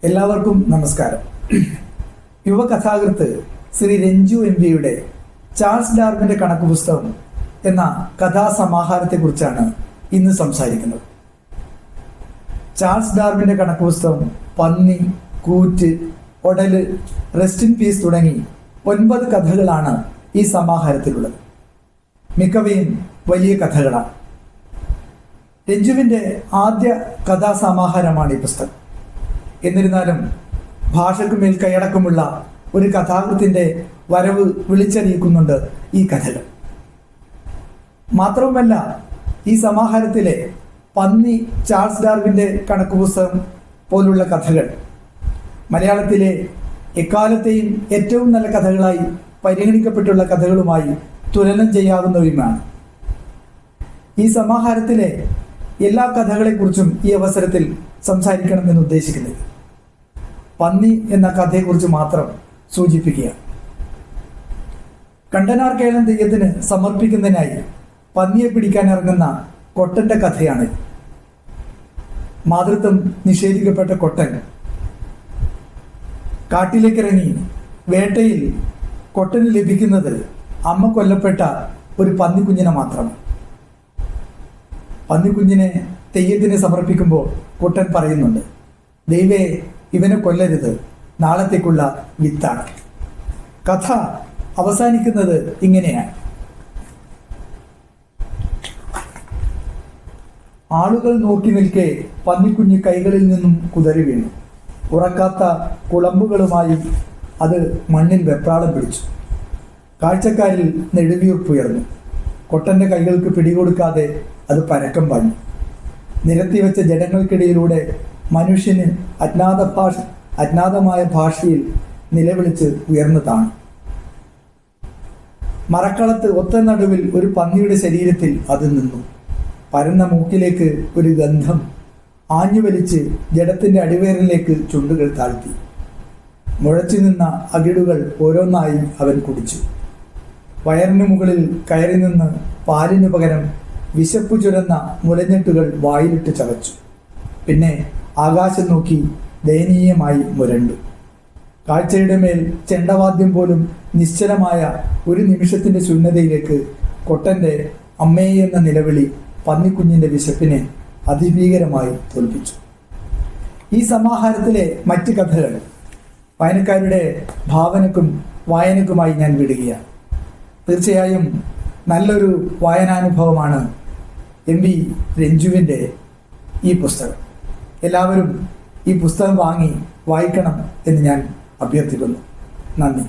എല്ലാവർക്കും നമസ്കാരം. യുവകഥാകൃത്ത് ശ്രീ രഞ്ജു എംപിയുടെ ചാൾസ് ഡാർവിന്റെ കണക്ക് പുസ്തകം എന്ന കഥാസമാഹാരത്തെക്കുറിച്ചാണ് ഇന്ന് സംസാരിക്കുന്നത്. ചാൾസ് ഡാർവിന്റെ കണക്ക് പുസ്തകം പന്നി, കൂറ്റ്, ഒടല്, റെസ്റ്റ് ഇൻ പീസ് തുടങ്ങി 9 കഥകളാണ് ഈ സമാഹാരത്തിലുള്ളത്. മിക്കവയും വലിയ കഥകളാണ്. രഞ്ജുവിന്റെ ആദ്യ കഥാസമാഹാരമാണ് ഈ പുസ്തകം. എന്നിരുന്നാലും ഭാഷയ്ക്ക് മേൽ കൈയടക്കമുള്ള ഒരു കഥാകൃത്തിന്റെ വരവ് വിളിച്ചറിയിക്കുന്നുണ്ട് ഈ കഥകൾ. മാത്രവുമല്ല, ഈ സമാഹാരത്തിലെ പന്നി, ചാൾസ് ഡാർവിന്റെ കണക്ക് പുസ്തകം പോലുള്ള കഥകൾ മലയാളത്തിലെ എക്കാലത്തെയും ഏറ്റവും നല്ല കഥകളായി പരിഗണിക്കപ്പെട്ടുള്ള കഥകളുമായി തുലനം ചെയ്യാവുന്നവയുമാണ്. ഈ സമാഹാരത്തിലെ എല്ലാ കഥകളെക്കുറിച്ചും ഈ അവസരത്തിൽ സംസാരിക്കണമെന്ന് ഉദ്ദേശിക്കുന്നത് പന്നി എന്ന കഥയെക്കുറിച്ച് മാത്രം സൂചിപ്പിക്കുക. കണ്ടനാർ കേളൻ തെയ്യത്തിന് സമർപ്പിക്കുന്നതിനായി പന്നിയെ പിടിക്കാൻ ഇറങ്ങുന്ന കൊട്ടന്റെ കഥയാണ്. മാതൃത്വം നിഷേധിക്കപ്പെട്ട കൊട്ടൻ കാട്ടിലേക്കിറങ്ങി വേട്ടയിൽ കൊട്ടന് ലഭിക്കുന്നത് അമ്മ കൊല്ലപ്പെട്ട ഒരു പന്നിക്കുഞ്ഞിനെ മാത്രമാണ്. പന്നിക്കുഞ്ഞിനെ തെയ്യത്തിന് സമർപ്പിക്കുമ്പോൾ കൊട്ടൻ പറയുന്നുണ്ട്, ദൈവേ, ഇവനെ കൊല്ലരുത്, നാളത്തേക്കുള്ള വിത്താണ്. കഥ അവസാനിക്കുന്നത് ഇങ്ങനെയാണ്. ആളുകൾ നോക്കി നിൽക്കെ പന്നിക്കുഞ്ഞ് കൈകളിൽ നിന്നും കുതറി വീണു. ഉറക്കാത്ത കുളമ്പുകളുമായി അത് മണ്ണിൽ വെപ്രാളം പിടിച്ചു. കാഴ്ചക്കാരിൽ നെടുവീർപ്പുയർന്നു. കൊട്ടന്റെ കൈകൾക്ക് പിടികൊടുക്കാതെ അത് പരക്കം പാഞ്ഞു. നിരത്തിവെച്ച ജനങ്ങൾക്കിടയിലൂടെ മനുഷ്യന് അജ്ഞാതമായ ഭാഷയിൽ നിലവിളിച്ച് ഉയർന്നു താണു. മറക്കളത്ത് ഒത്ത നടുവിൽ ഒരു പന്നിയുടെ ശരീരത്തിൽ അത് നിന്നു. പരന്ന മൂക്കിലേക്ക് ഒരു ഗന്ധം ആഞ്ഞുവലിച്ച് ജഡത്തിന്റെ അടിവേറിലേക്ക് ചുണ്ടുകൾ താഴ്ത്തി. മുഴച്ചു നിന്ന അകിടുകൾ ഓരോന്നായി അവൻ കുടിച്ചു. വയറിന് മുകളിൽ കയറി നിന്ന് പാലിനു പകരം വിശപ്പു ചുരന്ന മുലഞ്ഞെട്ടുകൾ വായിലിട്ട് ചവച്ചു. പിന്നെ ആകാശം നോക്കി ദയനീയമായി മുരണ്ടു. കാഴ്ചയുടെ മേൽ ചെണ്ടവാദ്യം പോലും നിശ്ചലമായ ഒരു നിമിഷത്തിന്റെ ശൂന്യതയിലേക്ക് കൊട്ടന്റെ അമ്മേ എന്ന നിലവിളി പന്നിക്കുഞ്ഞിന്റെ വിശപ്പിനെ അതിഭീകരമായി തോൽപ്പിച്ചു. ഈ സമാഹാരത്തിലെ മറ്റ് കഥകൾ വായനക്കാരുടെ ഭാവനക്കും വായനക്കുമായി ഞാൻ വിടുകയാണ്. തീർച്ചയായും നല്ലൊരു വായനാനുഭവമാണ് എം.വി. രഞ്ജുവിൻ്റെ ഈ പുസ്തകം. എല്ലാവരും ഈ പുസ്തകം വാങ്ങി വായിക്കണം എന്ന് ഞാൻ അഭ്യർത്ഥിക്കുന്നു. നന്ദി.